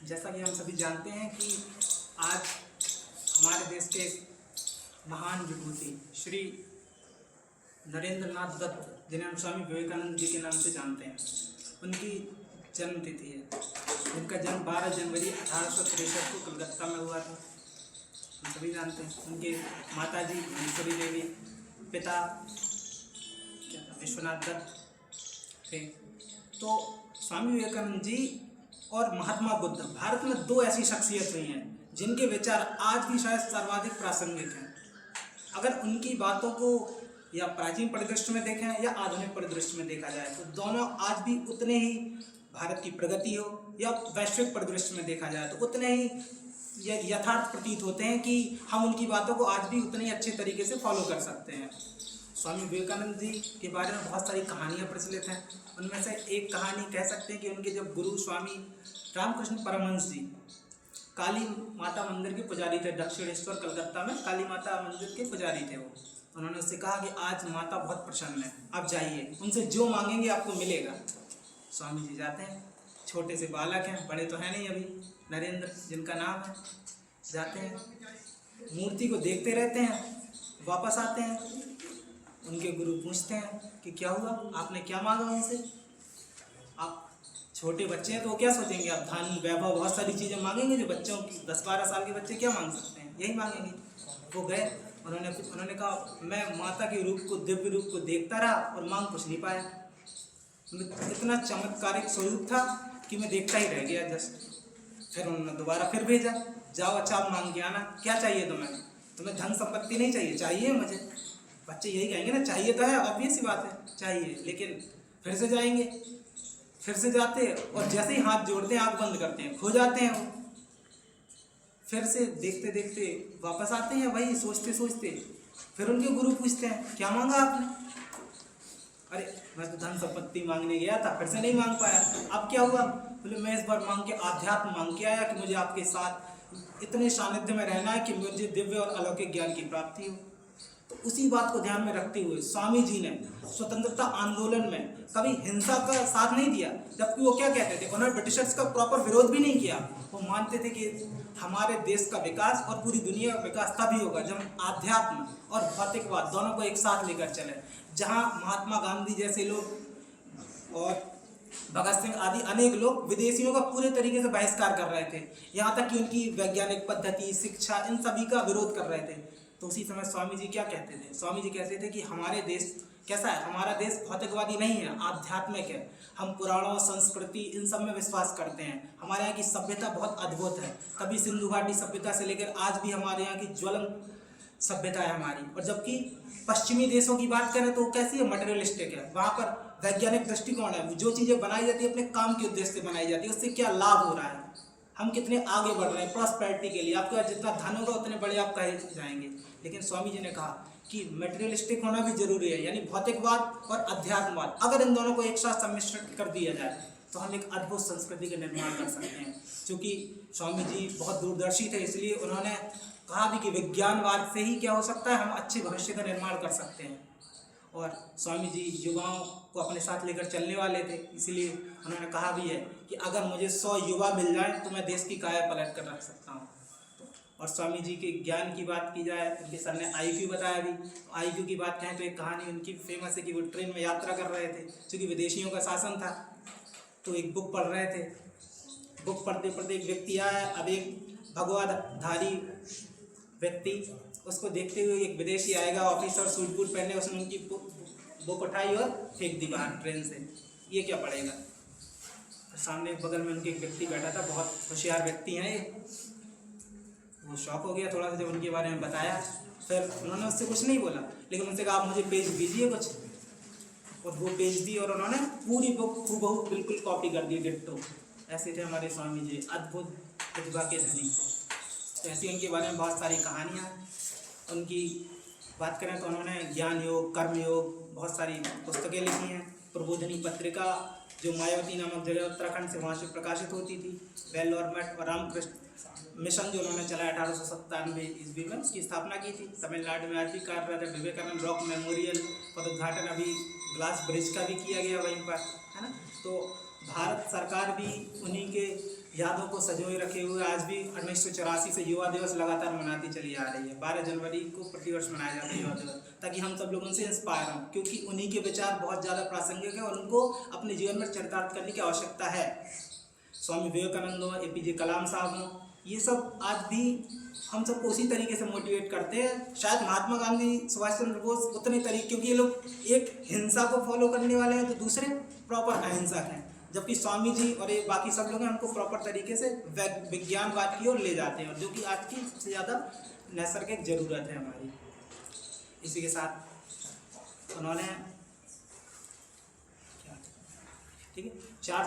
जैसा कि हम सभी जानते हैं कि आज हमारे देश के महान विभूति श्री नरेंद्र नाथ दत्त, जिन्हें हम स्वामी विवेकानंद जी के नाम से जानते हैं, उनकी जन्म तिथि है। उनका जन्म 12 जनवरी 1863 को कलकत्ता में हुआ था। हम सभी जानते हैं। उनके माता जी महेश्वरी देवी, पिता क्या था, विश्वनाथ दत्त थे। तो स्वामी विवेकानंद जी और महात्मा बुद्ध भारत में दो ऐसी शख्सियत हुई हैं जिनके विचार आज भी शायद सर्वाधिक प्रासंगिक हैं। अगर उनकी बातों को या प्राचीन परिदृश्य में देखें या आधुनिक परिदृश्य में देखा जाए तो दोनों आज भी उतने ही, भारत की प्रगति हो या वैश्विक परिदृश्य में देखा जाए तो उतने ही यथार्थ प्रतीत होते हैं कि हम उनकी बातों को आज भी उतने ही अच्छे तरीके से फॉलो कर सकते हैं। स्वामी विवेकानंद जी के बारे में बहुत सारी कहानियाँ प्रचलित हैं। उनमें से एक कहानी कह सकते हैं कि उनके जब गुरु स्वामी रामकृष्ण परमहंस जी काली माता मंदिर के पुजारी थे, दक्षिणेश्वर कलकत्ता में काली माता मंदिर के पुजारी थे वो। उन्होंने उससे कहा कि आज माता बहुत प्रसन्न है, आप जाइए, उनसे जो मांगेंगे आपको मिलेगा। स्वामी जी जाते हैं, छोटे से बालक हैं, बड़े तो हैं नहीं अभी, नरेंद्र जिनका नाम है, जाते हैं, मूर्ति को देखते रहते हैं, वापस आते हैं। उनके गुरु पूछते हैं कि क्या हुआ, आपने क्या मांगा उनसे? आप छोटे बच्चे हैं तो वो क्या सोचेंगे, आप धन वैभव बहुत सारी चीज़ें मांगेंगे। जो बच्चों की 10-12 साल के बच्चे क्या मांग सकते हैं, यही मांगेंगे। वो गए, उन्होंने कहा मैं माता के रूप को, दिव्य रूप को देखता रहा और मांग कुछ नहीं पाया। इतना चमत्कारिक स्वरूप था कि मैं देखता ही रह गया जस्ट। फिर उन्होंने दोबारा फिर भेजा, जाओ अच्छा आप मांग के आना, क्या चाहिए तुम्हें धन संपत्ति नहीं चाहिए? चाहिए मुझे। बच्चे यही कहेंगे ना, चाहिए तो है, ऑब्वियस सी बात है, चाहिए। लेकिन फिर से जाएंगे, फिर से जाते और जैसे ही हाथ जोड़ते हैं, आँख बंद करते हैं, खो जाते हैं वो। फिर से देखते देखते वापस आते हैं, वही सोचते सोचते। फिर उनके गुरु पूछते हैं क्या मांगा आपने? अरे मैं तो धन संपत्ति मांगने गया था, फिर से नहीं मांग पाया। अब क्या हुआ? बोले मैं इस बार मांग के आध्यात्म मांग के आया कि मुझे आपके साथ इतने सानिध्य में रहना है कि मुझे दिव्य और अलौकिक ज्ञान की प्राप्ति हो। तो उसी बात को ध्यान में रखते हुए स्वामी जी ने स्वतंत्रता आंदोलन में कभी हिंसा का साथ नहीं दिया, जबकि वो क्या कहते थे, उन्होंने ब्रिटिशर्स का प्रॉपर विरोध भी नहीं किया। वो मानते थे कि हमारे देश का विकास और पूरी दुनिया का विकास तभी होगा जब हम आध्यात्म और भौतिकवाद दोनों को एक साथ लेकर चले। जहाँ महात्मा गांधी जैसे लोग और भगत सिंह आदि अनेक लोग विदेशियों का पूरे तरीके से बहिष्कार कर रहे थे, यहाँ तक कि उनकी वैज्ञानिक पद्धति, शिक्षा, इन सभी का विरोध कर रहे थे। तो उसी समय स्वामी जी क्या कहते थे? स्वामी जी कहते थे कि हमारे देश कैसा है, हमारा देश भौतिकवादी नहीं है, आध्यात्मिक है। हम पुराणों, संस्कृति, इन सब में विश्वास करते हैं। हमारे यहाँ की सभ्यता बहुत अद्भुत है। कभी सिंधु घाटी सभ्यता से लेकर आज भी हमारे यहाँ की ज्वलंत सभ्यता है हमारी। और जबकि पश्चिमी देशों की बात करें तो कैसी है, मटेरियलिस्टिक है। वहाँ पर वैज्ञानिक दृष्टिकोण है, जो चीज़ें बनाई जाती है अपने काम के उद्देश्य से बनाई जाती है, उससे क्या लाभ हो रहा है, हम कितने आगे बढ़ रहे हैं प्रॉस्पेरिटी के लिए। आपका जितना धन होगा उतने बड़े आप कहे जाएंगे। लेकिन स्वामी जी ने कहा कि मटेरियलिस्टिक होना भी जरूरी है, यानी भौतिकवाद और अध्यात्मवाद, अगर इन दोनों को एक साथ सम्मिश्रित कर दिया जाए तो हम एक अद्भुत संस्कृति का निर्माण कर सकते हैं। क्योंकि स्वामी जी बहुत दूरदर्शी थे, इसलिए उन्होंने कहा भी कि विज्ञानवाद से ही क्या हो सकता है, हम अच्छे भविष्य का निर्माण कर सकते हैं। और स्वामी जी युवाओं को अपने साथ लेकर चलने वाले थे, इसलिए उन्होंने कहा भी है कि अगर मुझे 100 युवा मिल जाए तो मैं देश की काया पलट कर रख सकता हूँ। और स्वामी जी के ज्ञान की बात की जाए, उनके सर ने IQ बताया भी। IQ की बात कहें तो एक कहानी उनकी फेमस है कि वो ट्रेन में यात्रा कर रहे थे, क्योंकि विदेशियों का शासन था। तो एक बुक पढ़ रहे थे, बुक पढ़ते पढ़ते एक व्यक्ति आया। अब एक भगवाधारी व्यक्ति, उसको देखते हुए एक विदेशी आएगा, ऑफिसर सूट बूट पहने, उसने उनकी बुक उठाई और फेंक दी बाहर ट्रेन से। ये क्या पढ़ेगा? सामने बगल में उनके एक व्यक्ति बैठा था, बहुत होशियार व्यक्ति हैं ये। वो शॉक हो गया थोड़ा सा जब उनके बारे में बताया। फिर उन्होंने उससे कुछ नहीं बोला, लेकिन उनसे कहा आप मुझे पेज दीजिए कुछ, और वो पेज दी और उन्होंने पूरी बुक हूबहू बिल्कुल कॉपी कर दी, डिट्टो। ऐसे थे हमारे स्वामी जी, अद्भुत प्रतिभा के धनी। ऐसी उनके बारे में बहुत सारी कहानियाँ। उनकी बात करें तो उन्होंने ज्ञान योग, कर्म योग, बहुत सारी पुस्तकें लिखी हैं। प्रबोधिनी पत्रिका जो मायावती नामक जगह उत्तराखंड से वहाँ से प्रकाशित होती थी, बेल और मठ और रामकृष्ण मिशन जो उन्होंने चलाया 1897 ईस्वी में, उसकी स्थापना की थी। तमिलनाडु में आज भी कार्यरत है। विवेकानंद रॉक मेमोरियल का उद्घाटन अभी ग्लास ब्रिज का भी किया गया वहीं पर, है ना। तो भारत सरकार भी उन्हीं के यादों को संजोए रखे हुए आज भी 1984 से युवा दिवस लगातार मनाती चली आ रही है। 12 जनवरी को प्रतिवर्ष मनाया जाता है युवा दिवस, ताकि हम सब लोग उनसे इंस्पायर हों, क्योंकि उन्हीं के विचार बहुत ज़्यादा प्रासंगिक है और उनको अपने जीवन में चरितार्थ करने की आवश्यकता है। स्वामी विवेकानंद हो, APJ कलाम साहब हों, ये सब आज भी हम सबको उसी तरीके से मोटिवेट करते हैं। शायद महात्मा गांधी, सुभाष चंद्र बोस उतने तरीके, क्योंकि ये लोग एक हिंसा को फॉलो करने वाले हैं तो दूसरे प्रॉपर अहिंसक हैं, जबकि स्वामी जी और ये बाकी सब लोग हैं हमको प्रॉपर तरीके से विज्ञानवाद की ओर ले जाते हैं, और जो कि आज की सबसे ज़्यादा नैसर्गिक ज़रूरत है हमारी। इसी के साथ उन्होंने ठीक है 4